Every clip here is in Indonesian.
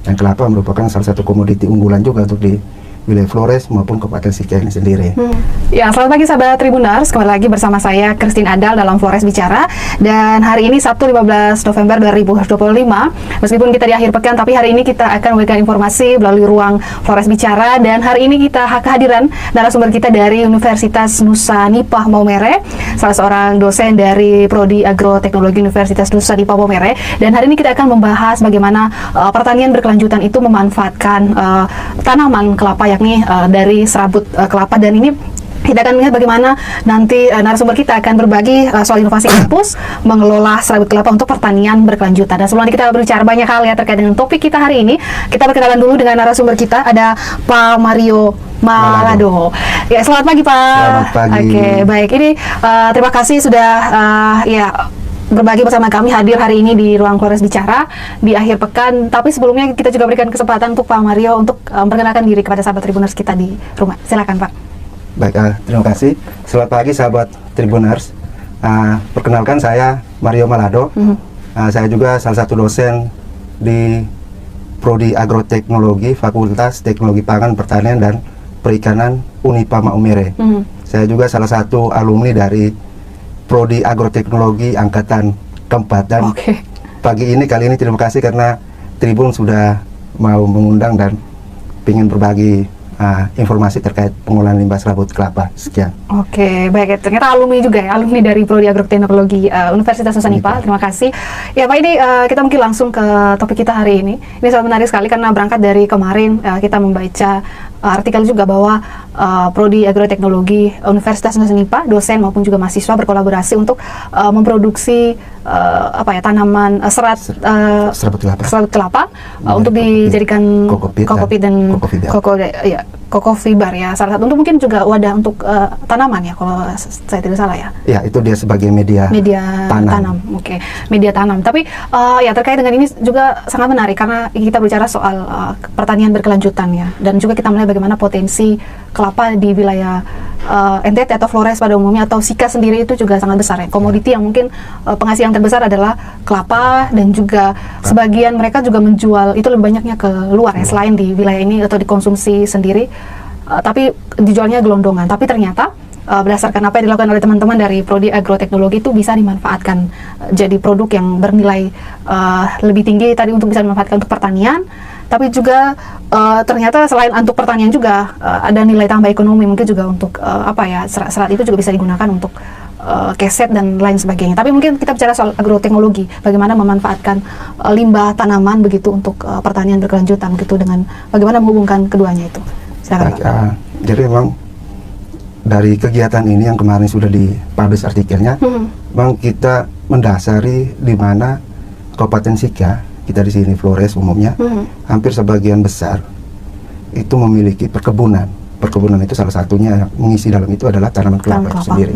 Dan kelapa merupakan salah satu komoditi unggulan juga untuk di wilayah Flores maupun Kabupaten Sika ini sendiri. Ya, selamat pagi sahabat Tribuners, kembali lagi bersama saya Christine Adal dalam Flores Bicara. Dan hari ini Sabtu 15 November 2025, meskipun kita di akhir pekan, tapi hari ini kita akan memberikan informasi melalui ruang Flores Bicara. Dan hari ini kita kehadiran narasumber kita dari Universitas Nusa Nipah Maumere, salah seorang dosen dari Prodi Agroteknologi Universitas Nusa Nipah Maumere. Dan hari ini kita akan membahas bagaimana pertanian berkelanjutan itu memanfaatkan tanaman kelapa, yakni dari serabut kelapa. Dan ini kita akan melihat bagaimana nanti narasumber kita akan berbagi soal inovasi kampus mengelola serabut kelapa untuk pertanian berkelanjutan. Dan sebelum kita berbicara banyak hal ya terkait dengan topik kita hari ini, kita perkenalan dulu dengan narasumber kita, ada Pak Mario Malado. Ya, selamat pagi Pak. Selamat pagi. Oke, baik. Ini terima kasih sudah berbagi bersama kami, hadir hari ini di ruang Flores Bicara di akhir pekan. Tapi sebelumnya kita juga berikan kesempatan untuk Pak Mario untuk memperkenalkan diri kepada sahabat Tribuners kita di rumah. Silakan Pak. Baik, terima kasih. Selamat pagi sahabat Tribuners. Perkenalkan, saya Mario Malado. Saya juga salah satu dosen di Prodi Agroteknologi Fakultas Teknologi Pangan, Pertanian dan Perikanan Unipa Maumere. Saya juga salah satu alumni dari Prodi Agroteknologi Angkatan keempat. Dan kali ini terima kasih karena Tribun sudah mau mengundang dan ingin berbagi informasi terkait pengolahan limbah serabut kelapa. Sekian. Oke, baik. Ternyata alumni juga ya, alumni dari Prodi Agroteknologi Universitas Nusa Nipah. Terima kasih. Ya Pak, ini kita mungkin langsung ke topik kita hari ini. Ini sangat menarik sekali karena berangkat dari kemarin kita membaca artikel juga bahwa Prodi Agroteknologi Universitas Nusa Nipah, dosen maupun juga mahasiswa berkolaborasi untuk memproduksi tanaman serabut kelapa untuk dijadikan kokopit dan kokofiber ya, salah satu untuk mungkin juga wadah untuk tanaman ya, kalau saya tidak salah ya. Ya, itu dia sebagai media tanam. Oke, media tanam. Tapi ya terkait dengan ini juga sangat menarik karena kita bicara soal pertanian berkelanjutan ya, dan juga kita melihat bagaimana potensi kelapa di wilayah NTT atau Flores pada umumnya atau Sika sendiri itu juga sangat besar ya. Komoditi yang mungkin penghasilan terbesar adalah kelapa, dan juga sebagian mereka juga menjual itu lebih banyaknya ke luar ya, selain di wilayah ini atau dikonsumsi sendiri, tapi dijualnya gelondongan. Tapi ternyata berdasarkan apa yang dilakukan oleh teman-teman dari Prodi Agroteknologi itu bisa dimanfaatkan jadi produk yang bernilai lebih tinggi tadi untuk bisa dimanfaatkan untuk pertanian. Tapi juga ternyata selain untuk pertanian juga ada nilai tambah ekonomi, mungkin juga untuk serat itu juga bisa digunakan untuk keset dan lain sebagainya. Tapi mungkin kita bicara soal agroteknologi, bagaimana memanfaatkan limbah tanaman begitu untuk pertanian berkelanjutan begitu, dengan bagaimana menghubungkan keduanya itu. Silakan Pak. Jadi memang dari kegiatan ini yang kemarin sudah dipublish artikelnya, memang kita mendasari di mana Kabupaten Sika, kita di sini Flores umumnya, hampir sebagian besar itu memiliki perkebunan. Perkebunan itu salah satunya yang mengisi dalam itu adalah tanaman kelapa itu sendiri.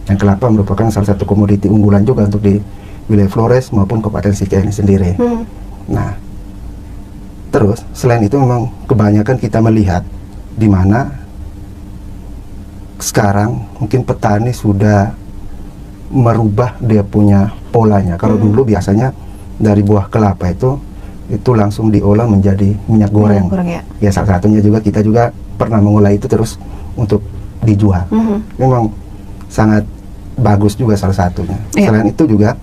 Dan kelapa merupakan salah satu komoditi unggulan juga untuk di wilayah Flores maupun Kabupaten Sika ini sendiri. Nah, terus selain itu memang kebanyakan kita melihat di mana sekarang mungkin petani sudah merubah dia punya polanya. Kalau dulu biasanya dari buah kelapa itu langsung diolah menjadi minyak goreng. Ya, salah satunya juga kita juga pernah mengolah itu terus untuk dijual. Memang sangat bagus juga salah satunya. Selain itu juga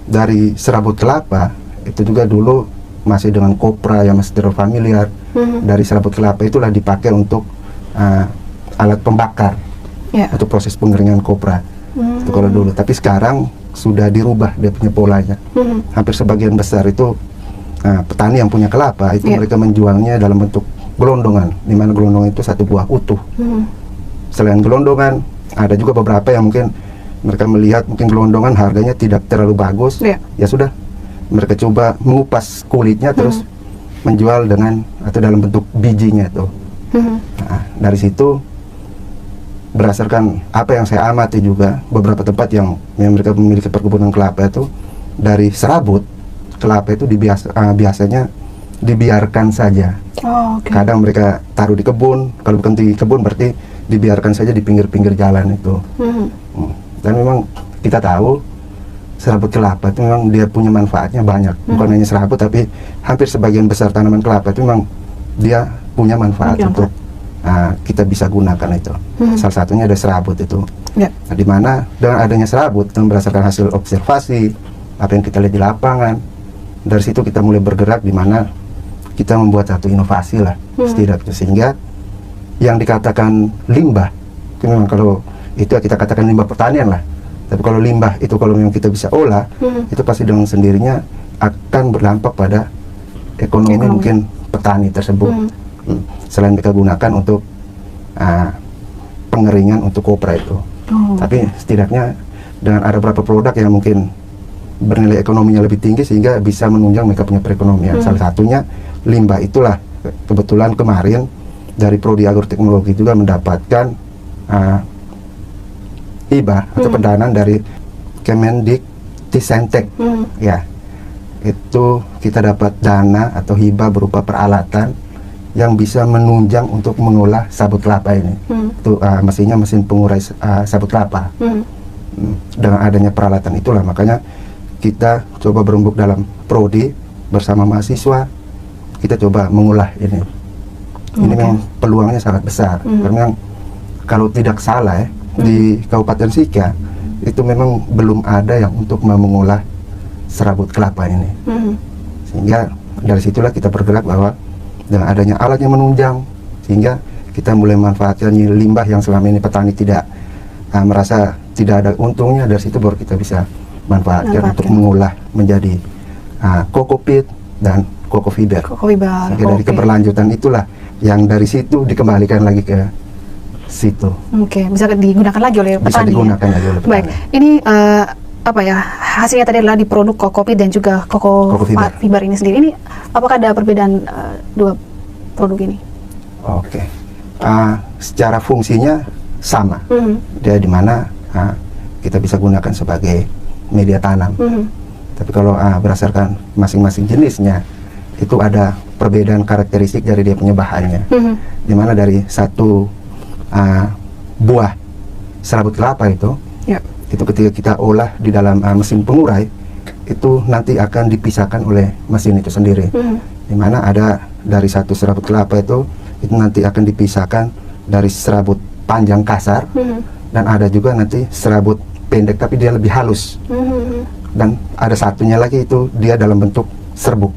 dari serabut kelapa itu juga dulu masih dengan kopra yang masih terlalu familiar. Dari serabut kelapa itulah dipakai untuk alat pembakar untuk proses pengeringan kopra. Itu kalau dulu. Tapi sekarang sudah dirubah dia punya polanya. Hampir sebagian besar itu petani yang punya kelapa itu mereka menjualnya dalam bentuk gelondongan, di mana gelondongan itu satu buah utuh. Selain gelondongan, ada juga beberapa yang mungkin mereka melihat mungkin gelondongan harganya tidak terlalu bagus, ya sudah mereka coba mengupas kulitnya terus menjual dengan atau dalam bentuk bijinya itu. Nah, dari situ berdasarkan apa yang saya amati juga beberapa tempat yang mereka memiliki perkebunan kelapa itu, dari serabut kelapa itu biasanya dibiarkan saja. Kadang mereka taruh di kebun, kalau bukan di kebun berarti dibiarkan saja di pinggir-pinggir jalan itu. Dan memang kita tahu serabut kelapa itu memang dia punya manfaatnya banyak. Bukan hanya serabut, tapi hampir sebagian besar tanaman kelapa itu memang dia punya manfaat untuk kita bisa gunakan itu. Salah satunya ada serabut itu. Nah, di mana dengan adanya serabut dan berdasarkan hasil observasi apa yang kita lihat di lapangan, dari situ kita mulai bergerak di mana kita membuat satu inovasi lah setidaknya, sehingga yang dikatakan limbah itu memang kalau itu kita katakan limbah pertanian lah. Tapi kalau limbah itu kalau memang kita bisa olah, itu pasti dengan sendirinya akan berdampak pada ekonomi mungkin petani tersebut. Selain kita gunakan untuk pengeringan untuk kopra itu. Tapi setidaknya dengan ada beberapa produk yang mungkin bernilai ekonominya lebih tinggi sehingga bisa menunjang mereka punya perekonomian. Salah satunya limbah itulah. Kebetulan kemarin dari Prodi Agroteknologi juga mendapatkan hibah atau pendanaan dari Kemendiktissentek. Ya, itu kita dapat dana atau hibah berupa peralatan yang bisa menunjang untuk mengolah sabut kelapa ini. Itu mesinnya mesin pengurai sabut kelapa. Dengan adanya peralatan itulah makanya kita coba berembuk dalam prodi bersama mahasiswa, kita coba mengolah ini. Ini memang peluangnya sangat besar karena kalau tidak salah ya, di Kabupaten Sika itu memang belum ada yang untuk mengolah serabut kelapa ini. Sehingga dari situlah kita bergerak bahwa dengan adanya alat yang menunjang, sehingga kita mulai memanfaatkan limbah yang selama ini petani tidak merasa tidak ada untungnya. Dari situ baru kita bisa manfaatkan untuk mengolah menjadi kokopit dan kokofiber. Sehingga dari keberlanjutan itulah yang dari situ dikembalikan lagi ke situ. Bisa digunakan lagi oleh petani. Bisa digunakan lagi oleh petani. Baik, ini apa ya, hasilnya tadi adalah di produk kokopit dan juga kokofiber ini sendiri. Ini apakah ada perbedaan dua produk ini? Secara fungsinya sama. Dia di mana kita bisa gunakan sebagai media tanam. Tapi kalau berdasarkan masing-masing jenisnya itu ada perbedaan karakteristik dari dia punya bahannya. Di mana dari satu buah serabut kelapa itu ketika kita olah di dalam mesin pengurai itu nanti akan dipisahkan oleh mesin itu sendiri. Dimana ada dari satu serabut kelapa itu nanti akan dipisahkan dari serabut panjang kasar, dan ada juga nanti serabut pendek tapi dia lebih halus, dan ada satunya lagi itu dia dalam bentuk serbuk.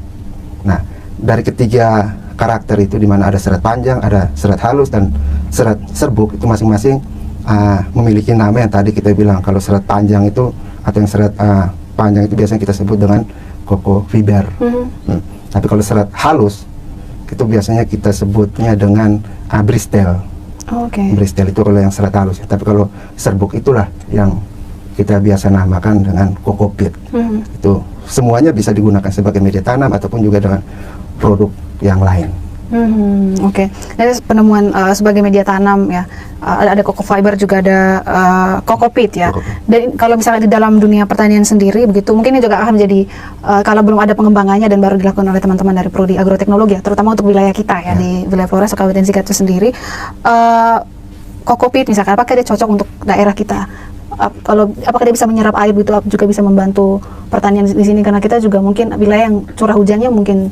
Nah, dari ketiga karakter itu dimana ada serat panjang, ada serat halus, dan serat serbuk itu masing-masing memiliki nama yang tadi kita bilang. Kalau serat panjang itu atau yang serat panjang itu biasanya kita sebut dengan kokofiber. Tapi kalau serat halus itu biasanya kita sebutnya dengan bristel. Bristel itu kalau yang serat halus. Tapi kalau serbuk itulah yang kita biasa namakan dengan kokopit. Itu semuanya bisa digunakan sebagai media tanam ataupun juga dengan produk yang lain. Dari penemuan sebagai media tanam ya, ada kokofiber juga ada kokopit ya. Dan kalau misalnya di dalam dunia pertanian sendiri begitu, mungkin ini juga akan menjadi kalau belum ada pengembangannya dan baru dilakukan oleh teman-teman dari Prodi Agroteknologi ya, terutama untuk wilayah kita ya, di wilayah Flores Kabupaten Sika itu sendiri. Kokopit misalkan, apakah dia cocok untuk daerah kita? Apakah dia bisa menyerap air gitu, juga bisa membantu pertanian di sini, karena kita juga mungkin wilayah yang curah hujannya mungkin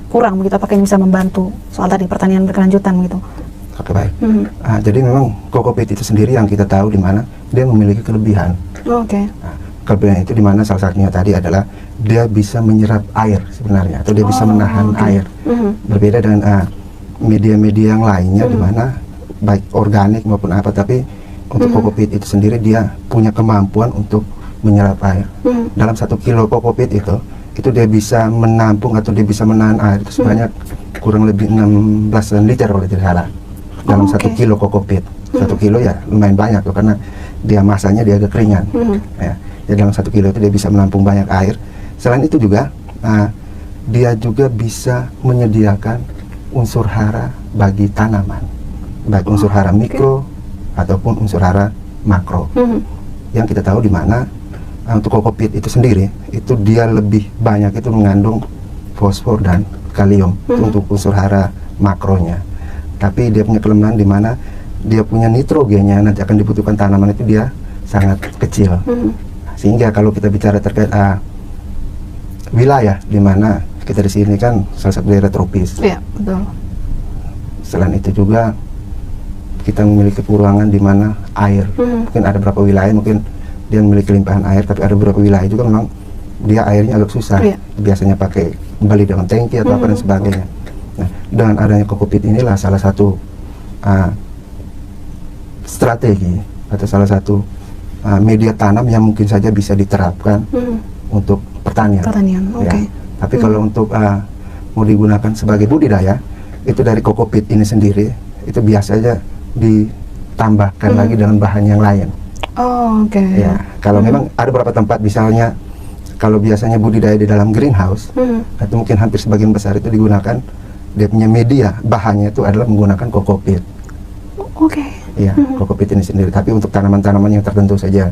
kurang begitu. Apakah ini bisa membantu soal tadi pertanian berkelanjutan gitu? Baik. Jadi memang kokopit itu sendiri yang kita tahu di mana dia memiliki kelebihan. Kelebihan itu di mana salah satunya tadi adalah dia bisa menyerap air sebenarnya, atau dia bisa menahan air. Berbeda dengan media-media yang lainnya di mana baik organik maupun apa, tapi untuk kokopit itu sendiri dia punya kemampuan untuk menyerap air. Dalam 1 kilo kokopit itu dia bisa menampung atau dia bisa menahan air itu sebanyak kurang lebih 16 liter kalau tidak salah. Dalam 1 kilo kokopit. 1 kilo ya lumayan banyak tuh, karena dia masanya dia agak keringan. Jadi dalam 1 kilo itu dia bisa menampung banyak air. Selain itu juga dia juga bisa menyediakan unsur hara bagi tanaman, baik unsur hara mikro ataupun unsur hara makro. Yang kita tahu di mana untuk kokopit itu sendiri itu dia lebih banyak itu mengandung fosfor dan kalium untuk unsur hara makronya. Tapi dia punya kelemahan di mana dia punya nitrogennya nanti akan dibutuhkan tanaman itu dia sangat kecil. sehingga kalau kita bicara terkait wilayah di mana kita di sini kan salah satu daerah tropis. Iya, betul. Selain itu juga kita memiliki kekurangan di mana air. Mungkin ada beberapa wilayah mungkin dia memiliki limpahan air, tapi ada beberapa wilayah juga memang dia airnya agak susah. Iya. Biasanya pakai beli dengan tangki atau apa dan sebagainya. Nah, dengan adanya kokopit inilah salah satu strategi atau salah satu media tanam yang mungkin saja bisa diterapkan untuk pertanian. Oke. Ya. Tapi kalau untuk mau digunakan sebagai budidaya, itu dari kokopit ini sendiri itu biasanya ditambahkan lagi dengan bahan yang lain. Oh, oke. Ya, kalau memang ada beberapa tempat misalnya kalau biasanya budidaya di dalam greenhouse, itu mungkin hampir sebagian besar itu digunakan dia punya media bahannya itu adalah menggunakan kokopit. Oke. Ya, kokopit ini sendiri. Tapi untuk tanaman-tanaman yang tertentu saja,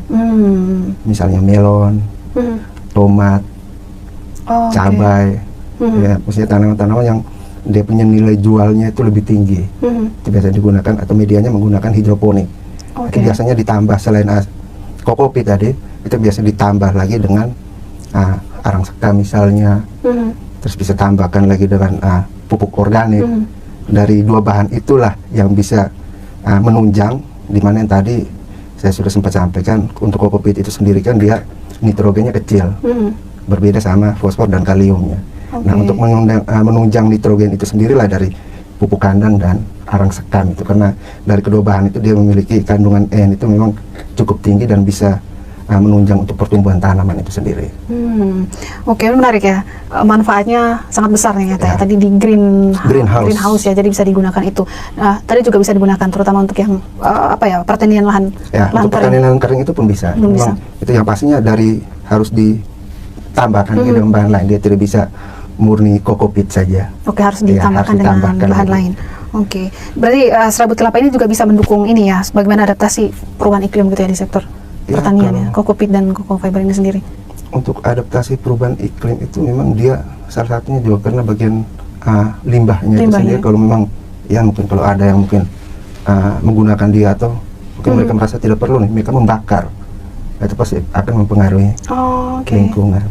misalnya melon, tomat, cabai, ya, maksudnya tanaman-tanaman yang dia punya nilai jualnya itu lebih tinggi, itu biasa digunakan atau medianya menggunakan hidroponik. Itu biasanya ditambah selain kokopit tadi, itu biasa ditambah lagi dengan arang sekam misalnya, terus bisa tambahkan lagi dengan pupuk organik. Dari dua bahan itulah yang bisa menunjang, dimana yang tadi saya sudah sempat sampaikan untuk kokopit itu sendiri kan dia nitrogennya kecil, berbeda sama fosfor dan kaliumnya. Nah, untuk menunjang nitrogen itu sendirilah dari pupuk kandang dan arang sekam itu, karena dari kedua bahan itu dia memiliki kandungan N itu memang cukup tinggi dan bisa menunjang untuk pertumbuhan tanaman itu sendiri. Oke, menarik ya. Manfaatnya sangat besar nih ya. Tadi di greenhouse ya, jadi bisa digunakan itu. Nah, tadi juga bisa digunakan terutama untuk yang pertanian lahan. Ya, lahan untuk pertanian lahan kering itu pun bisa. Memang itu yang pastinya dari harus ditambahkan dengan bahan lain. Dia tidak bisa murni kokopit saja. Oke, harus ditambahkan dengan bahan lain. Oke, berarti serabut kelapa ini juga bisa mendukung ini ya, bagaimana adaptasi perubahan iklim gitu ya di sektor pertanian ya, kokopit dan cocoa fiber ini sendiri. Untuk adaptasi perubahan iklim itu memang dia salah satunya juga karena bagian limbahnya itu sendiri. Kalau memang ya mungkin kalau ada yang mungkin menggunakan dia atau mungkin mereka merasa tidak perlu nih, mereka membakar, itu pasti akan mempengaruhi lingkungan.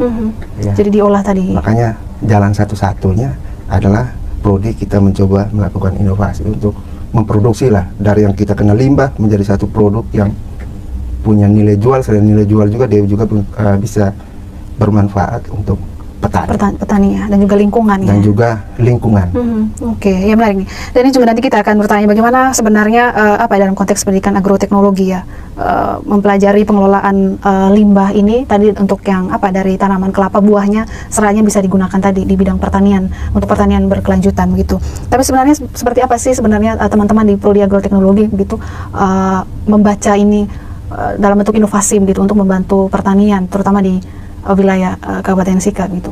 Ya. Jadi diolah tadi. Makanya jalan satu-satunya adalah prodi kita mencoba melakukan inovasi untuk memproduksi lah dari yang kita kena limbah menjadi satu produk yang punya nilai jual. Selain nilai jual juga dia juga bisa bermanfaat untuk petani ya, dan juga lingkungan dan juga lingkungan. Oke, ya menarik nih. Dan ini juga nanti kita akan bertanya bagaimana sebenarnya dalam konteks pendidikan agroteknologi ya, mempelajari pengelolaan limbah ini tadi untuk yang dari tanaman kelapa buahnya seranya bisa digunakan tadi di bidang pertanian untuk pertanian berkelanjutan begitu. Tapi sebenarnya seperti apa sih sebenarnya teman-teman di prodi agroteknologi begitu membaca ini dalam bentuk inovasi begitu untuk membantu pertanian terutama di wilayah Kabupaten Sika gitu.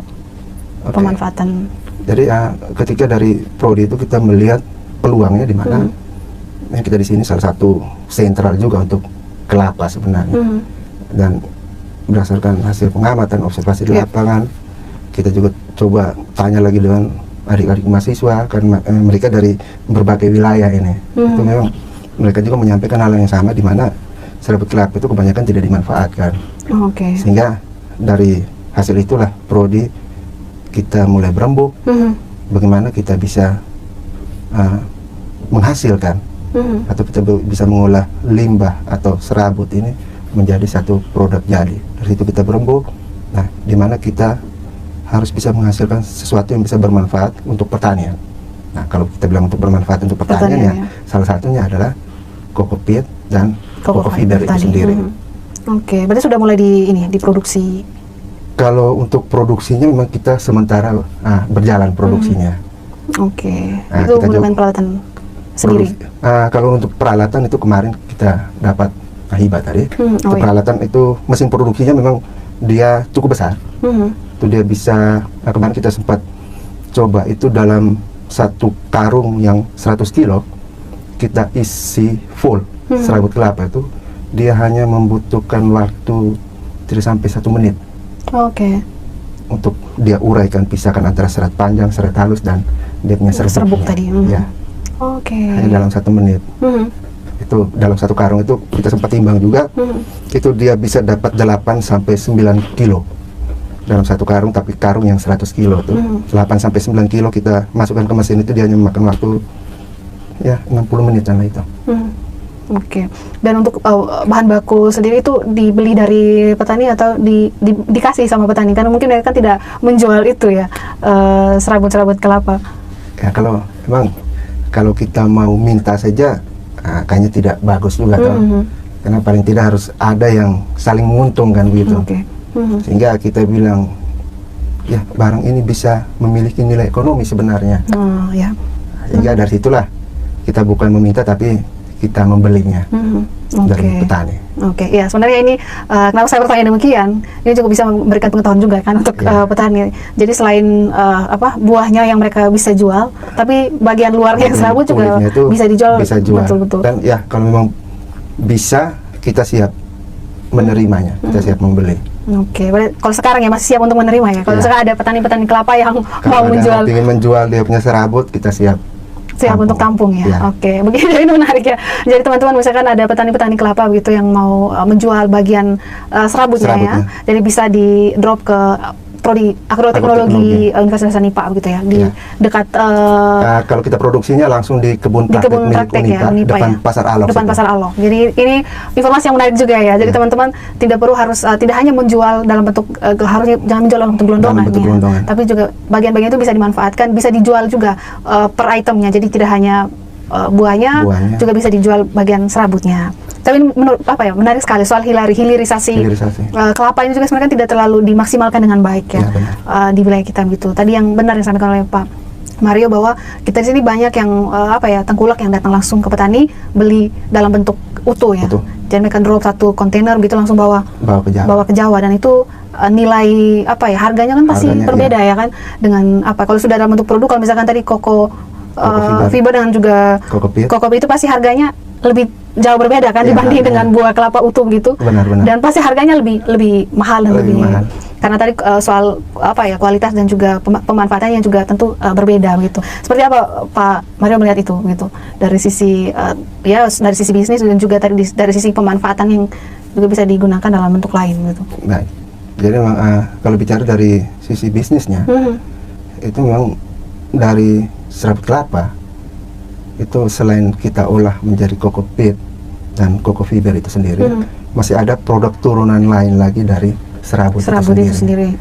Pemanfaatan. Jadi ketika dari prodi itu kita melihat peluangnya di mana yang kita di sini salah satu sentral juga untuk kelapa sebenarnya. Dan berdasarkan hasil pengamatan observasi di lapangan, kita juga coba tanya lagi dengan adik-adik mahasiswa kan mereka dari berbagai wilayah ini. Itu memang mereka juga menyampaikan hal yang sama di mana serabut kelapa itu kebanyakan tidak dimanfaatkan. Sehingga dari hasil itulah prodi kita mulai berembuk bagaimana kita bisa menghasilkan atau kita bisa mengolah limbah atau serabut ini menjadi satu produk jadi. Dari situ kita berembuk, nah dimana kita harus bisa menghasilkan sesuatu yang bisa bermanfaat untuk pertanian. Nah kalau kita bilang untuk bermanfaat untuk pertanian ya, salah satunya adalah kokopit dan cocoa fiber itu sendiri. Oke, berarti sudah mulai diproduksi. Kalau untuk produksinya memang kita sementara berjalan produksinya. Nah, itu menggunakan peralatan sendiri. Kalau untuk peralatan itu kemarin kita dapat hibah tadi. Peralatan itu mesin produksinya memang dia cukup besar. Itu dia bisa kemarin kita sempat coba itu dalam satu karung yang 100 kilo kita isi full serabut kelapa itu dia hanya membutuhkan waktu tidak sampai 1 menit. Untuk dia uraikan, pisahkan antara serat panjang, serat halus dan dia punya serbuk tadi. Ya. Hanya dalam 1 menit. itu dalam satu karung itu kita sempat timbang juga, itu dia bisa dapat 8 sampai 9 kilo dalam satu karung, tapi karung yang 100 kilo tuh 8 sampai 9 kilo kita masukkan ke mesin itu dia hanya memakan waktu ya 60 menit lah itu. Oke. Dan untuk bahan baku sendiri itu dibeli dari petani atau dikasih sama petani? Karena mungkin mereka kan tidak menjual itu ya, serabut-serabut kelapa. Ya kalau kita mau minta saja kayaknya tidak bagus juga kan. Karena paling tidak harus ada yang saling menguntungkan begitu. Sehingga kita bilang ya barang ini bisa memiliki nilai ekonomi sebenarnya. Sehingga dari situlah kita bukan meminta tapi kita membelinya dari petani. Ya sebenarnya ini kenapa saya bertanya demikian, ini juga bisa memberikan pengetahuan juga kan untuk petani. Jadi selain buahnya yang mereka bisa jual, tapi bagian luarnya yang serabut juga bisa dijual. Betul. Dan ya kalau memang bisa, kita siap menerimanya, kita siap membeli. Kalau sekarang ya masih siap untuk menerima ya. Kalau sekarang ada petani-petani kelapa yang mau menjual, ingin menjual dia punya serabut, kita siap untuk tampung ya. Begitu, ini menarik ya. Jadi teman-teman misalkan ada petani-petani kelapa begitu yang mau menjual bagian serabutnya ya, jadi bisa di drop ke Prodi Agroteknologi Universitas Unipar begitu ya, di dekat kalau kita produksinya langsung di kebun praktek milik Unipar, depan Pasar Alok. Depan Pasar Alok. Jadi ini informasi yang menarik juga ya. Jadi teman-teman tidak perlu tidak hanya menjual dalam bentuk harusnya jangan menjual dalam bentuk gelondongan ya, tapi juga bagian-bagian itu bisa dimanfaatkan, bisa dijual juga per itemnya. Jadi tidak hanya buahnya juga bisa dijual bagian serabutnya. Tapi menurut menarik sekali soal hilirisasi. Kelapa ini juga sebenarnya kan tidak terlalu dimaksimalkan dengan baik ya, di wilayah kita gitu. Tadi yang benar yang disampaikan oleh Pak Mario bahwa kita di sini banyak yang tengkulak yang datang langsung ke petani beli dalam bentuk utuh ya. Jadi mereka drop satu kontainer gitu langsung bawa ke Jawa, dan itu nilai harganya kan pasti berbeda ya kan dengan kalau sudah dalam bentuk produk. Kalau misalkan tadi koko fiber dengan juga kokopit itu pasti harganya lebih jauh berbeda kan dibanding dengan buah kelapa utuh gitu. Dan pasti harganya lebih mahal dan lebih mahal. Karena tadi soal kualitas dan juga pemanfaatannya juga tentu berbeda gitu. Seperti apa Pak Mario melihat itu gitu dari sisi dari sisi bisnis dan juga tadi dari sisi pemanfaatan yang juga bisa digunakan dalam bentuk lain gitu. Baik. Jadi memang kalau bicara dari sisi bisnisnya itu memang dari serabut kelapa itu selain kita olah menjadi kokopit dan koko fiber itu sendiri, masih ada produk turunan lain lagi dari serabut itu sendiri.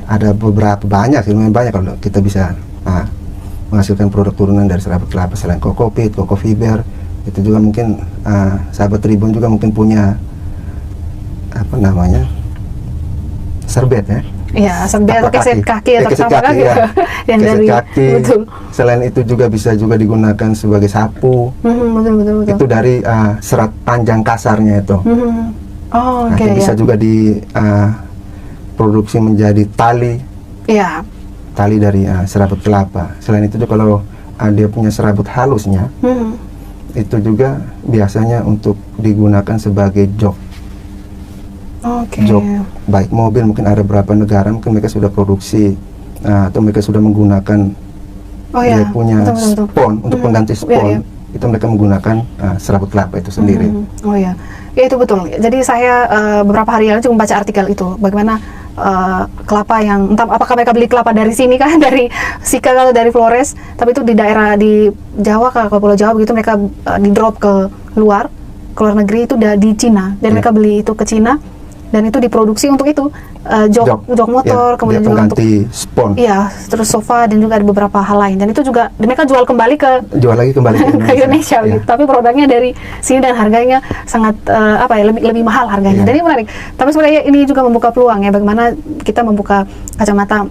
Ada banyak sih, memang banyak kalau kita bisa menghasilkan produk turunan dari serabut kelapa selain kokopit, koko fiber. Itu juga mungkin sahabat Tribun juga mungkin punya serbet ya. Iya, serbet atau keset kaki atau apa kaki ya. Yang dari kaki. Selain itu juga bisa juga digunakan sebagai sapu. Betul. Itu dari serat panjang kasarnya itu. Bisa juga diproduksi menjadi tali. Iya. Tali dari serabut kelapa. Selain itu juga kalau dia punya serabut halusnya, itu juga biasanya untuk digunakan sebagai jok. Jok baik mobil, mungkin ada beberapa negara mungkin mereka sudah produksi atau mereka sudah menggunakan dia punya spon untuk pengganti spon. Itu mereka menggunakan serabut kelapa itu sendiri. Ya itu betul. Jadi saya beberapa hari lalu cuma baca artikel itu bagaimana kelapa yang entah apakah mereka beli kelapa dari sini kan, dari Sika atau dari Flores, tapi itu di daerah di Jawa, kalau Pulau Jawa begitu mereka di drop ke luar negeri itu udah di Cina, dan mereka beli itu ke Cina. Dan itu diproduksi untuk itu jok motor, kemudian juga untuk spon. Iya, terus sofa dan juga ada beberapa hal lain. Dan itu juga mereka jual lagi kembali ke Indonesia gitu. Tapi produknya dari sini dan harganya sangat lebih mahal harganya. Dan ini menarik. Tapi sebenarnya ini juga membuka peluang ya, bagaimana kita membuka kacamata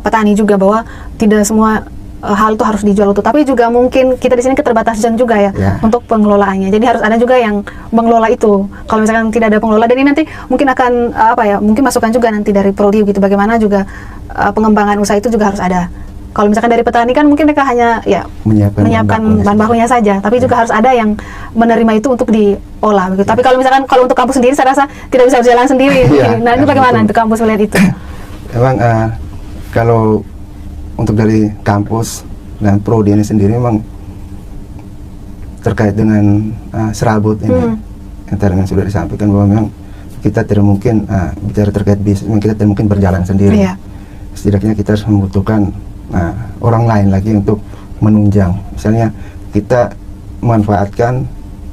petani juga bahwa tidak semua hal itu harus dijual utuh, tapi juga mungkin kita di sini keterbatasan juga ya untuk pengelolaannya. Jadi harus ada juga yang mengelola itu. Kalau misalkan tidak ada pengelola, dan ini nanti mungkin akan mungkin masukan juga nanti dari Prodi gitu, bagaimana juga pengembangan usaha itu juga harus ada. Kalau misalkan dari petani kan mungkin mereka hanya menyiapkan bahan bakunya saja, tapi juga harus ada yang menerima itu untuk diolah begitu. Tapi kalau misalkan untuk kampus sendiri saya rasa tidak bisa berjalan sendiri. Nah, itu bagaimana untuk kampus melihat itu? Emang kalau untuk dari kampus dan prodi ini sendiri memang terkait dengan serabut ini, yang tadi sudah disampaikan bahwa memang kita tidak mungkin bicara terkait bisnis, kita tidak mungkin berjalan sendiri. Setidaknya kita harus membutuhkan orang lain lagi untuk menunjang. Misalnya kita memanfaatkan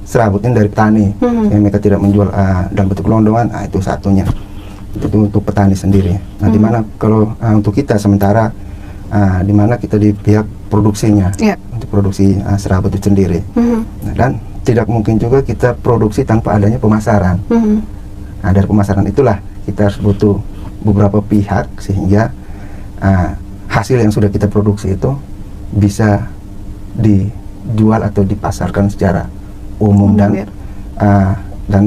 serabut ini dari petani, sehingga mereka tidak menjual dalam bentuk gelondongan. Itu satunya, itu untuk petani sendiri. Nah, dimana kalau untuk kita sementara dimana kita di pihak produksinya, untuk produksi serabut itu sendiri. Nah, dan tidak mungkin juga kita produksi tanpa adanya pemasaran. Nah, dari pemasaran itulah kita harus butuh beberapa pihak sehingga hasil yang sudah kita produksi itu bisa dijual atau dipasarkan secara umum. Dan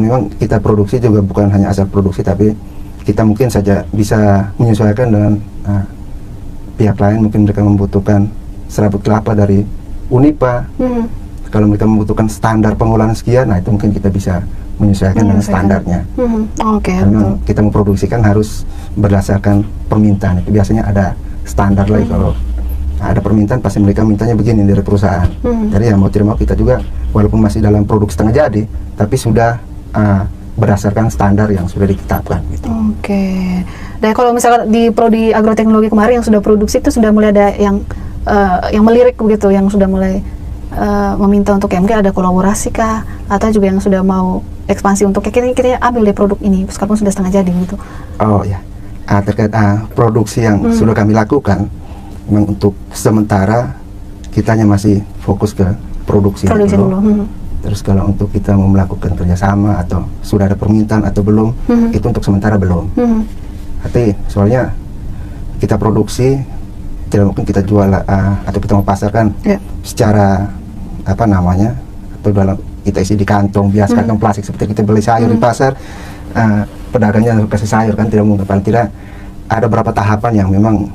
memang kita produksi juga bukan hanya asal produksi, tapi kita mungkin saja bisa menyesuaikan dengan pihak lain. Mungkin mereka membutuhkan serabut kelapa dari Unipa. Kalau mereka membutuhkan standar pengolahan sekian, nah itu mungkin kita bisa menyesuaikan dengan standarnya. Karena kita memproduksikan harus berdasarkan permintaan. Itu biasanya ada standar lagi. Kalau ada permintaan pasti mereka mintanya begini dari perusahaan. Jadi ya mau tidak mau kita juga walaupun masih dalam produk setengah jadi, tapi sudah berdasarkan standar yang sudah ditetapkan gitu. Dan kalau misalkan di prodi agroteknologi kemarin yang sudah produksi itu sudah mulai ada yang melirik begitu, yang sudah mulai meminta untuk mungkin ada kolaborasi kah, atau juga yang sudah mau ekspansi untuk kita ambil deh produk ini sekalipun sudah setengah jadi gitu. Terkait produksi yang sudah kami lakukan, memang untuk sementara kita hanya masih fokus ke produksi dulu. Terus kalau untuk kita mau melakukan kerjasama atau sudah ada permintaan atau belum, itu untuk sementara belum. Tapi soalnya kita produksi tidak mungkin kita jual atau kita mau pasarkan secara atau dalam kita isi di kantong biasa, kantong plastik seperti kita beli sayur di pasar, pedagangnya kasih sayur kan, tidak mungkin. Paling tidak ada beberapa tahapan yang memang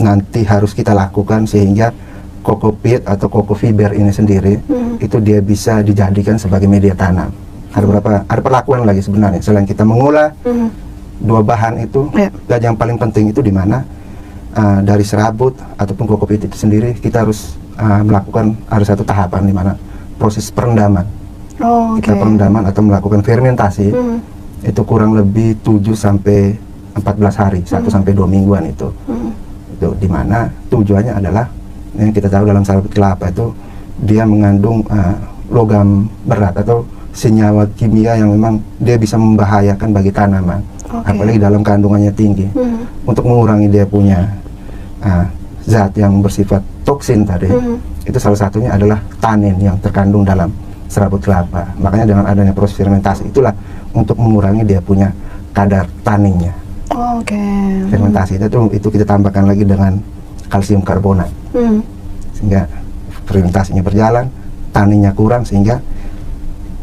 nanti harus kita lakukan sehingga kokopit atau kokofiber ini sendiri itu dia bisa dijadikan sebagai media tanam. Ada perlakuan lagi sebenarnya selain kita mengolah dua bahan itu, dan yang paling penting itu di mana dari serabut ataupun kokopit itu sendiri kita harus melakukan ada satu tahapan di mana proses perendaman. Kita perendaman atau melakukan fermentasi itu kurang lebih 7 sampai 14 hari, 1 sampai 2 mingguan itu. Itu di mana tujuannya adalah yang kita tahu dalam serabut kelapa itu dia mengandung logam berat atau senyawa kimia yang memang dia bisa membahayakan bagi tanaman, apalagi dalam kandungannya tinggi. Untuk mengurangi dia punya zat yang bersifat toksin tadi, itu salah satunya adalah tanin yang terkandung dalam serabut kelapa. Makanya dengan adanya proses fermentasi itulah untuk mengurangi dia punya kadar taninnya. Fermentasi itu kita tambahkan lagi dengan kalsium karbonat, sehingga fermentasinya berjalan, taninnya kurang, sehingga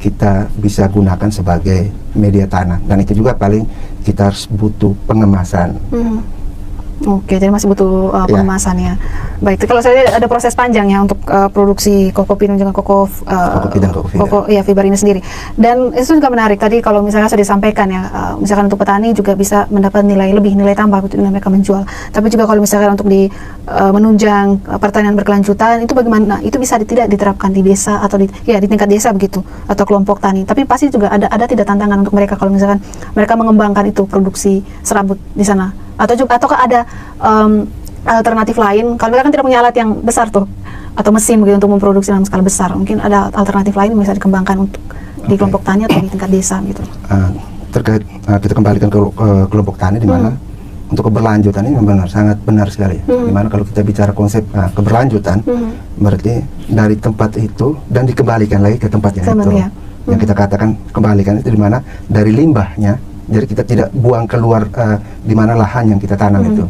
kita bisa gunakan sebagai media tanam. Dan itu juga paling kita harus butuh pengemasan. Jadi masih butuh pengemasan ya. Baik, kalau saya lihat ada proses panjang ya untuk produksi kokopit dan juga fiber ini sendiri. Dan itu juga menarik tadi kalau misalnya sudah disampaikan ya, misalkan untuk petani juga bisa mendapat nilai tambah untuk mereka menjual. Tapi juga kalau misalkan untuk menunjang pertanian berkelanjutan itu bagaimana? Itu bisa tidak diterapkan di desa atau di tingkat desa begitu atau kelompok tani. Tapi pasti juga ada tidak tantangan untuk mereka kalau misalkan mereka mengembangkan itu produksi serabut di sana. Ataukah ada alternatif lain kalau mereka kan tidak punya alat yang besar tuh atau mesin begitu untuk memproduksi dalam skala besar, mungkin ada alternatif lain yang bisa dikembangkan untuk di kelompok tani atau di tingkat desa gitu. Terkait kita kembalikan ke kelompok tani di mana untuk keberlanjutan ini sangat benar sekali. Dimana kalau kita bicara konsep keberlanjutan, berarti dari tempat itu dan dikembalikan lagi ke tempat yang itu. Yang kita katakan kembalikan itu dimana dari limbahnya, jadi kita tidak buang keluar di mana lahan yang kita tanam itu.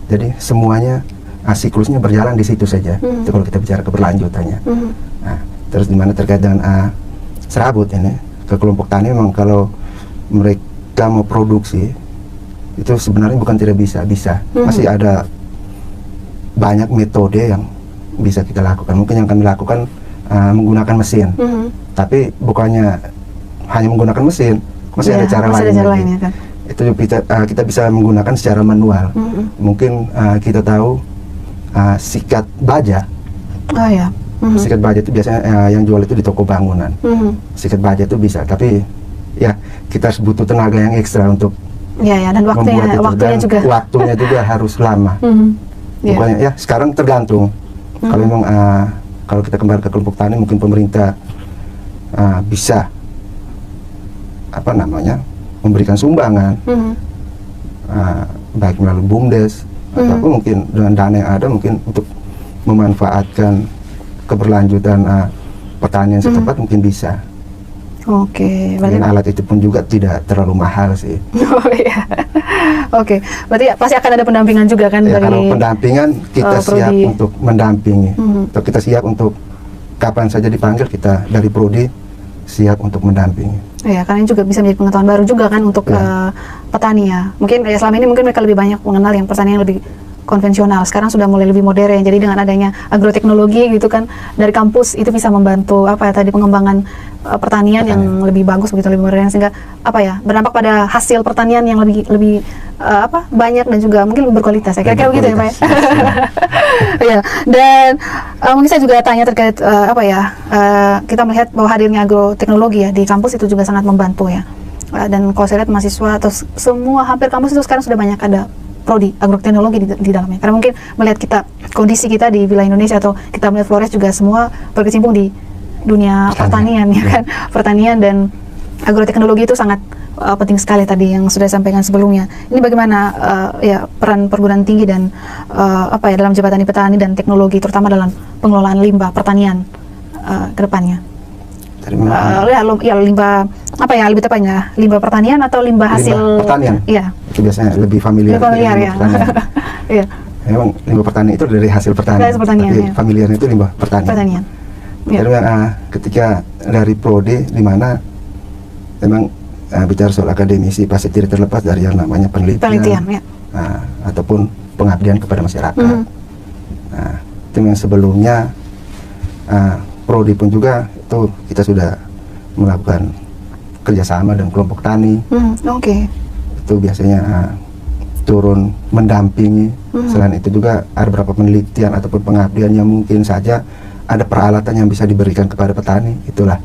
Jadi semuanya siklusnya berjalan di situ saja. Itu kalau kita bicara keberlanjutannya. Nah, terus dimana terkait dengan serabut ini ke kelompok tani, memang kalau mereka mau produksi itu sebenarnya bukan tidak bisa, masih ada banyak metode yang bisa kita lakukan. Mungkin yang kami lakukan menggunakan mesin, tapi bukannya hanya menggunakan mesin, masih ada cara lain ya, kan? Itu kita bisa menggunakan secara manual. Mungkin kita tahu sikat baja. Sikat baja itu biasanya yang jual itu di toko bangunan. Sikat baja itu bisa, tapi ya kita harus butuh tenaga yang ekstra untuk ya, dan waktunya dan juga. Waktunya juga harus lama. Bukannya ya sekarang tergantung. Kalau memang kalau kita kembali ke kelompok tani, mungkin pemerintah bisa memberikan sumbangan, baik melalui BUMDes ataupun mungkin dengan dana yang ada mungkin untuk memanfaatkan keberlanjutan pertanian setempat mungkin bisa. Oke, berarti alat itu pun juga tidak terlalu mahal sih. Oh iya. Oke, berarti pasti akan ada pendampingan juga kan ya, dari kalau pendampingan kita siap untuk mendampingi. Atau kita siap untuk kapan saja dipanggil, kita dari Prodi siap untuk mendampingi. Ya, karena ini juga bisa menjadi pengetahuan baru juga kan untuk petani ya. Mungkin ya selama ini mungkin mereka lebih banyak mengenal yang pertanian lebih konvensional. Sekarang sudah mulai lebih modern. Jadi dengan adanya agroteknologi gitu kan dari kampus itu bisa membantu pengembangan pertanian yang lebih bagus begitu, lebih modern, sehingga berdampak pada hasil pertanian yang lebih banyak dan juga mungkin lebih berkualitas. Kira-kira begitu ya Pak. Ya, dan mungkin saya juga tanya terkait kita melihat bahwa hadirnya agroteknologi ya di kampus itu juga sangat membantu ya. Dan kalau saya lihat mahasiswa atau semua hampir kampus itu sekarang sudah banyak ada prodi agroteknologi di dalamnya, karena mungkin melihat kondisi kita di wilayah Indonesia atau kita melihat Flores juga semua berkecimpung di dunia pertanian ya kan, pertanian dan agroteknologi itu sangat penting sekali tadi yang sudah disampaikan sebelumnya. Ini bagaimana peran perguruan tinggi dan dalam jabatan petani dan teknologi terutama dalam pengelolaan limbah pertanian ke depannya. Limbah lebih tepatnya limbah pertanian atau limbah hasil pertanian. Iya. Itu biasanya lebih familiar ya. Iya. Memang limbah pertanian itu dari hasil pertanian. Tapi familiar itu limbah pertanian. Jadi ketika dari Prodi di mana memang bicara soal akademisi pasti tidak terlepas dari yang namanya penelitian ya. Ataupun pengabdian kepada masyarakat. Itu yang sebelumnya Prodi pun juga itu kita sudah melakukan kerjasama dengan kelompok tani. Itu biasanya turun mendampingi. Selain itu juga ada beberapa penelitian ataupun pengabdian yang mungkin saja ada peralatan yang bisa diberikan kepada petani. Itulah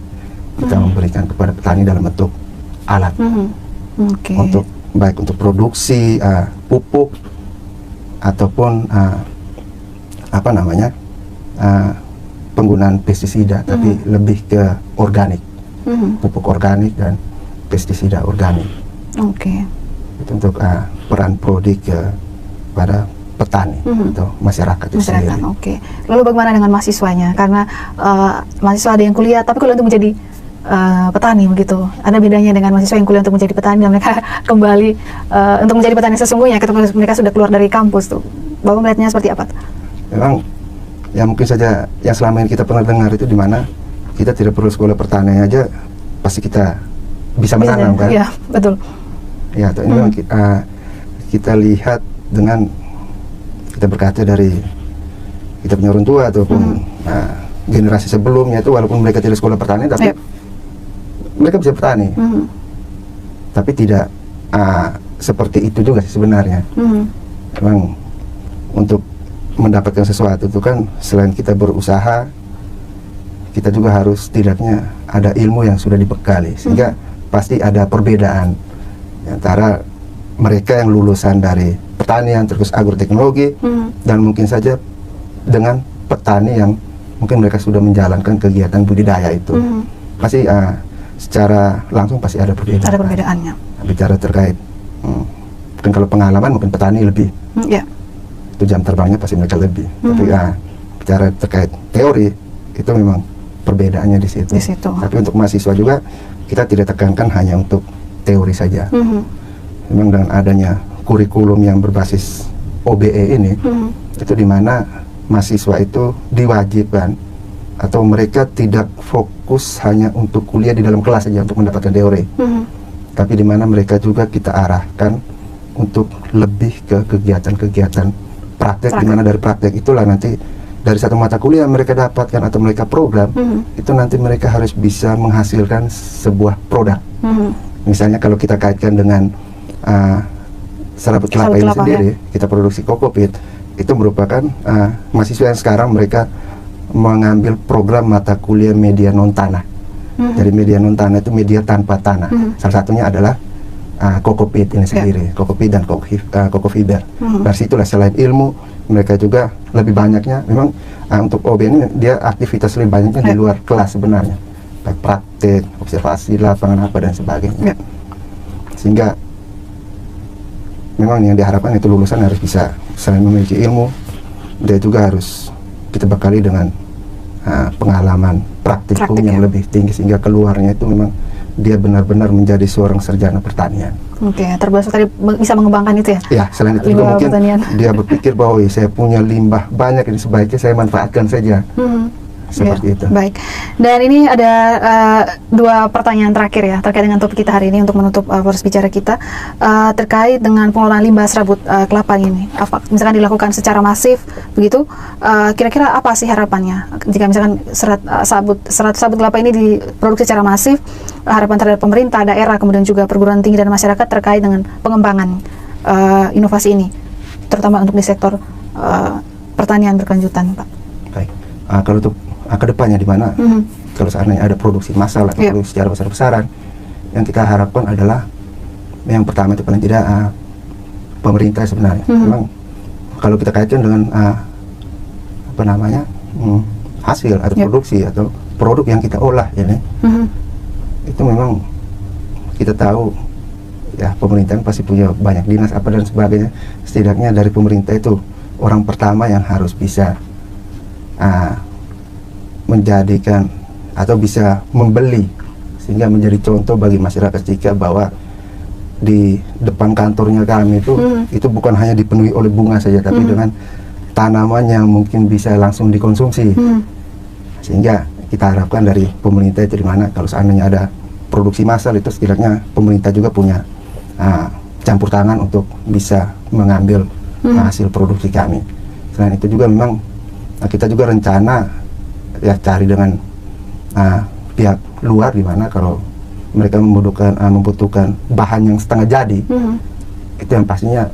kita memberikan kepada petani dalam bentuk alat untuk baik untuk produksi pupuk ataupun penggunaan pestisida, tapi lebih ke organik, pupuk organik dan pestisida organik. Itu untuk peran Prodi kepada petani atau masyarakat itu sendiri. Lalu bagaimana dengan mahasiswanya? Karena mahasiswa ada yang kuliah tapi kuliah untuk menjadi petani begitu. Ada bedanya dengan mahasiswa yang kuliah untuk menjadi petani dan mereka kembali untuk menjadi petani sesungguhnya ketika mereka sudah keluar dari kampus tuh. Bapak melihatnya seperti apa? Memang ya mungkin saja yang selama ini kita pernah dengar itu di mana kita tidak perlu sekolah pertanian aja pasti kita bisa menanam kan? Iya, betul. Ya, atau ini memang kita lihat dengan kita berkaca dari kita punya orang tua ataupun generasi sebelumnya itu walaupun mereka tidak sekolah pertanian tapi mereka bisa bertani. Tapi tidak seperti itu juga sih sebenarnya. Memang untuk mendapatkan sesuatu itu kan selain kita berusaha, kita juga harus setidaknya ada ilmu yang sudah dibekali, sehingga pasti ada perbedaan antara mereka yang lulusan dari pertanian terus agroteknologi dan mungkin saja dengan petani yang mungkin mereka sudah menjalankan kegiatan budidaya itu. Pasti secara langsung pasti ada perbedaan. Ada perbedaannya. Bicara terkait mungkin kalau pengalaman mungkin petani lebih. Itu jam terbangnya pasti mereka lebih. Tapi bicara terkait teori itu memang perbedaannya di situ. Tapi untuk mahasiswa juga kita tidak tekankan hanya untuk teori saja. Memang dengan adanya kurikulum yang berbasis OBE ini, itu dimana mahasiswa itu diwajibkan atau mereka tidak fokus hanya untuk kuliah di dalam kelas saja untuk mendapatkan teori, tapi dimana mereka juga kita arahkan untuk lebih ke kegiatan-kegiatan praktek, dimana dari praktek itulah nanti dari satu mata kuliah mereka dapatkan atau mereka program, itu nanti mereka harus bisa menghasilkan sebuah produk. Misalnya kalau kita kaitkan dengan serabut kelapa ini sendiri, kita produksi kokopit, itu merupakan mahasiswa yang sekarang mereka mengambil program mata kuliah media non tanah. Jadi media non tanah itu media tanpa tanah. Salah satunya adalah Kokopit ini sendiri, Kokopit dan Kokofiber. Dari situlah selain ilmu, mereka juga lebih banyaknya memang untuk OB ini dia aktivitas lebih banyaknya di luar kelas sebenarnya, baik praktek, observasi lapangan apa dan sebagainya. Sehingga memang yang diharapkan itu lulusan harus bisa selain memiliki ilmu, dia juga harus kita bekali dengan pengalaman praktikum yang lebih tinggi, sehingga keluarnya itu memang dia benar-benar menjadi seorang sarjana pertanian. Oke, termasuk tadi bisa mengembangkan itu ya? Ya, selain itu juga mungkin dia berpikir bahwa saya punya limbah banyak, ini sebaiknya saya manfaatkan saja. Seperti itu. Baik. Dan ini ada dua pertanyaan terakhir ya terkait dengan topik kita hari ini untuk menutup proses bicara kita terkait dengan pengelolaan limbah serabut kelapa ini. Apa misalkan dilakukan secara masif begitu? Kira-kira apa sih harapannya jika misalkan serat sabut kelapa ini diproduksi secara masif? Harapan terhadap pemerintah, daerah, kemudian juga perguruan tinggi dan masyarakat terkait dengan pengembangan inovasi ini, terutama untuk di sektor pertanian berkelanjutan, Pak. Baik. Kalau untuk kedepannya di mana kalau seandainya ada produksi massal atau produksi secara besar-besaran, yang kita harapkan adalah yang pertama itu paling tidak pemerintah sebenarnya. Memang kalau kita kaitkan dengan hasil atau produksi atau produk yang kita olah ini, itu memang kita tahu ya pemerintah pasti punya banyak dinas apa dan sebagainya. Setidaknya dari pemerintah itu orang pertama yang harus bisa menjadikan atau bisa membeli, sehingga menjadi contoh bagi masyarakat jika bahwa di depan kantornya kami itu bukan hanya dipenuhi oleh bunga saja, tapi dengan tanaman yang mungkin bisa langsung dikonsumsi. Sehingga kita harapkan dari pemerintah itu, dimana kalau seandainya ada produksi massal itu setidaknya pemerintah juga punya campur tangan untuk bisa mengambil hasil produksi kami. Selain itu juga memang kita juga rencana ya cari dengan pihak luar, di mana kalau mereka membutuhkan bahan yang setengah jadi, itu yang pastinya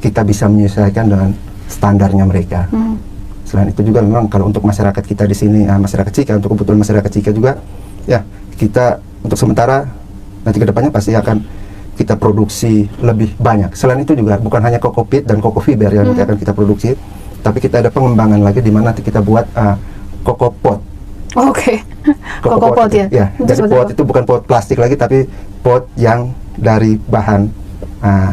kita bisa menyesuaikan dengan standarnya mereka. Selain itu juga memang kalau untuk masyarakat kita di sini, masyarakat Cika, untuk kebutuhan masyarakat Cika juga, ya kita untuk sementara nanti kedepannya pasti akan kita produksi lebih banyak. Selain itu juga bukan hanya Kokopit dan Kokofiber yang nanti akan kita produksi, tapi kita ada pengembangan lagi di mana nanti kita buat Kokopot. Oke. Kokopot ya. Ya, jadi pot itu bukan pot plastik lagi, tapi pot yang dari bahan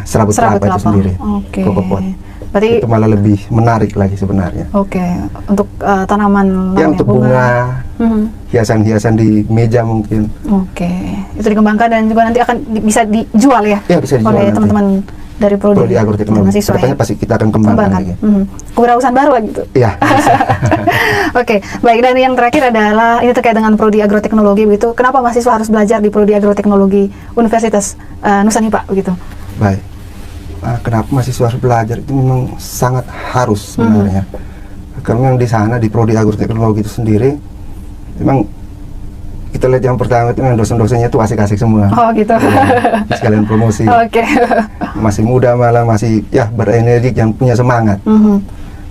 serabut kelapa itu sendiri. Kokopot. Berarti itu malah lebih menarik lagi sebenarnya. Oke. Untuk tanaman ya, untuk bunga, hiasan-hiasan di meja mungkin. Oke. Itu dikembangkan dan juga nanti akan bisa dijual ya? Ya, bisa dijual oleh teman-teman dari prodi agroteknologi. Kedepannya pasti kita akan kembangkan lagi. Kewirausahaan baru lah gitu. Iya. Oke, baik. Dan yang terakhir adalah ini terkait dengan prodi agroteknologi begitu. Kenapa mahasiswa harus belajar di prodi agroteknologi Universitas Nusa Nipah begitu? Baik. Kenapa mahasiswa harus belajar, itu memang sangat harus sebenarnya. Karena yang di sana di prodi agroteknologi itu sendiri, memang kita lihat yang pertama itu dosen-dosennya itu asik-asik semua. Oh gitu. Ya, sekalian promosi. Oke. Masih muda, malah masih ya berenergi, yang punya semangat.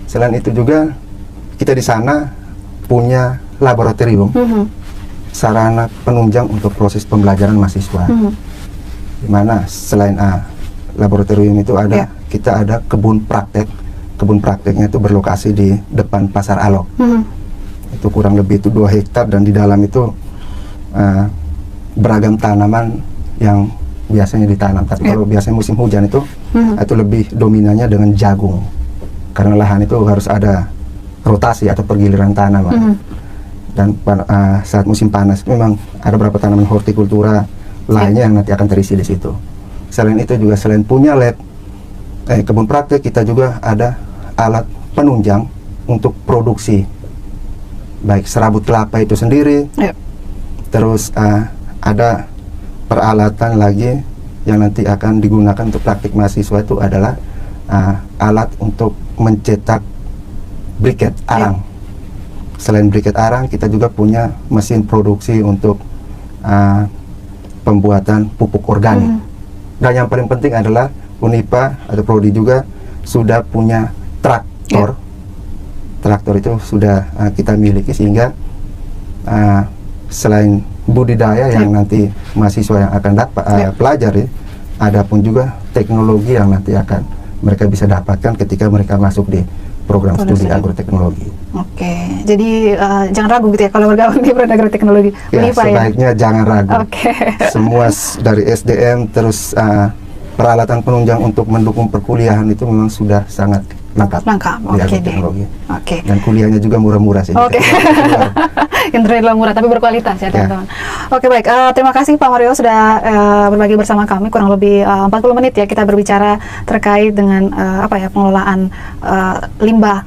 Selain itu juga kita di sana punya laboratorium, sarana penunjang untuk proses pembelajaran mahasiswa. Dimana selain laboratorium itu ada, kita ada kebun praktek. Kebun prakteknya itu berlokasi di depan Pasar Alok. Itu kurang lebih itu 2 hektar, dan di dalam itu beragam tanaman yang biasanya ditanam. Tapi kalau biasanya musim hujan itu lebih dominannya dengan jagung, karena lahan itu harus ada rotasi atau pergiliran tanaman. Dan saat musim panas memang ada beberapa tanaman hortikultura lainnya yang nanti akan terisi di situ. Selain itu juga, selain punya lab kebun praktek, kita juga ada alat penunjang untuk produksi, baik serabut kelapa itu sendiri. Terus ada peralatan lagi yang nanti akan digunakan untuk praktik mahasiswa, itu adalah alat untuk mencetak briket arang. Selain briket arang, kita juga punya mesin produksi untuk pembuatan pupuk organik. Dan yang paling penting adalah Unipa atau prodi juga sudah punya traktor traktor itu sudah kita miliki, sehingga selain budidaya yang nanti mahasiswa yang akan dapat pelajari, ada pun juga teknologi yang nanti akan mereka bisa dapatkan ketika mereka masuk di program studi agroteknologi. Oke, jadi jangan ragu gitu ya kalau bergabung di program agroteknologi. Ya, sebaiknya jangan ragu. Semua dari SDM terus peralatan penunjang untuk mendukung perkuliahan itu memang sudah sangat lengkap di agroteknologi. Dan kuliahnya juga murah-murah sih. Internet murah tapi berkualitas ya teman-teman. Oke, baik, terima kasih Pak Mario sudah berbagi bersama kami kurang lebih 40 menit ya kita berbicara terkait dengan pengelolaan limbah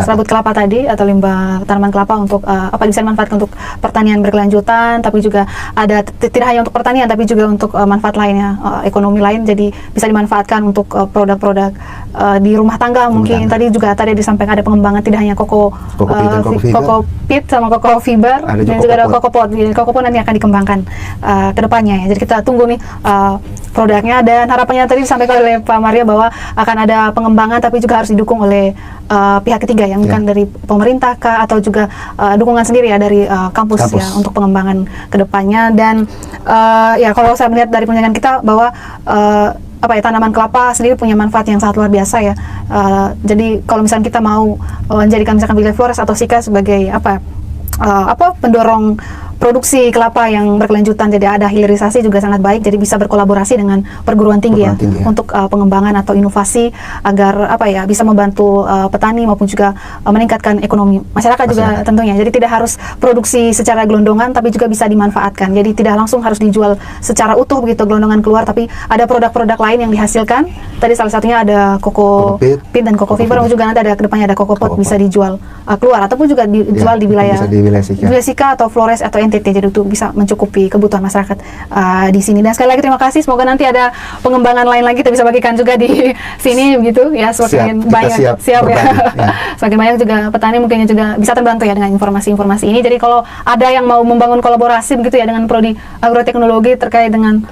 serabut kelapa tadi atau limbah tanaman kelapa untuk bisa dimanfaatkan untuk pertanian berkelanjutan, tapi juga ada tidak hanya untuk pertanian tapi juga untuk manfaat lainnya, ekonomi lain, jadi bisa dimanfaatkan untuk produk-produk di rumah tangga mungkin. Tadi disampaikan ada pengembangan tidak hanya koko pit sama koko fiber, dan juga ada koko pot. Koko pot nanti akan dikembangkan ke depannya ya. Jadi kita tunggu nih produknya, dan harapannya tadi disampaikan oleh Pak Mario bahwa akan ada pengembangan tapi juga harus didukung oleh pihak ketiga yang bukan dari pemerintah kah, atau juga dukungan sendiri ya dari kampus ya untuk pengembangan kedepannya. Dan ya kalau saya melihat dari penelitian kita bahwa tanaman kelapa sendiri punya manfaat yang sangat luar biasa ya. Jadi kalau misalnya kita mau menjadikan misalkan Willy Flores atau Sika sebagai pendorong produksi kelapa yang berkelanjutan, jadi ada hilirisasi juga sangat baik, jadi bisa berkolaborasi dengan perguruan tinggi ya untuk pengembangan atau inovasi agar bisa membantu petani maupun juga meningkatkan ekonomi masyarakat juga tentunya. Jadi tidak harus produksi secara gelondongan tapi juga bisa dimanfaatkan, jadi tidak langsung harus dijual secara utuh begitu gelondongan keluar, tapi ada produk-produk lain yang dihasilkan. Tadi salah satunya ada koko pit dan koko fiber, juga nanti ada kedepannya ada koko pot bisa dijual keluar ataupun juga dijual di wilayah Sika atau Flores atau NTT, jadi itu bisa mencukupi kebutuhan masyarakat di sini. Dan sekali lagi terima kasih, semoga nanti ada pengembangan lain lagi kita bisa bagikan juga di sini begitu ya, semakin banyak siap ya. Semakin banyak juga petani mungkin juga bisa terbantu ya dengan informasi-informasi ini. Jadi kalau ada yang mau membangun kolaborasi begitu ya dengan prodi agroteknologi terkait dengan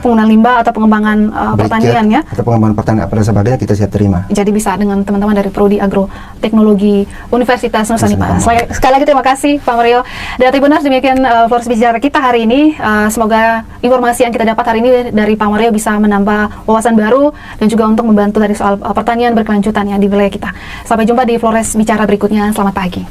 penggunaan limbah atau pengembangan pertanian ya, atau pengembangan pertanian apa dan sebagainya, kita siap terima. Jadi bisa dengan teman-teman dari prodi agroteknologi Universitas Nusa Tenggara. Sekali lagi terima kasih Pak Mario. Dan Tribuners, demikian Flores bicara kita hari ini. Semoga informasi yang kita dapat hari ini dari Pak Mario bisa menambah wawasan baru dan juga untuk membantu dari soal pertanian berkelanjutan ya di wilayah kita. Sampai jumpa di Flores bicara berikutnya. Selamat pagi.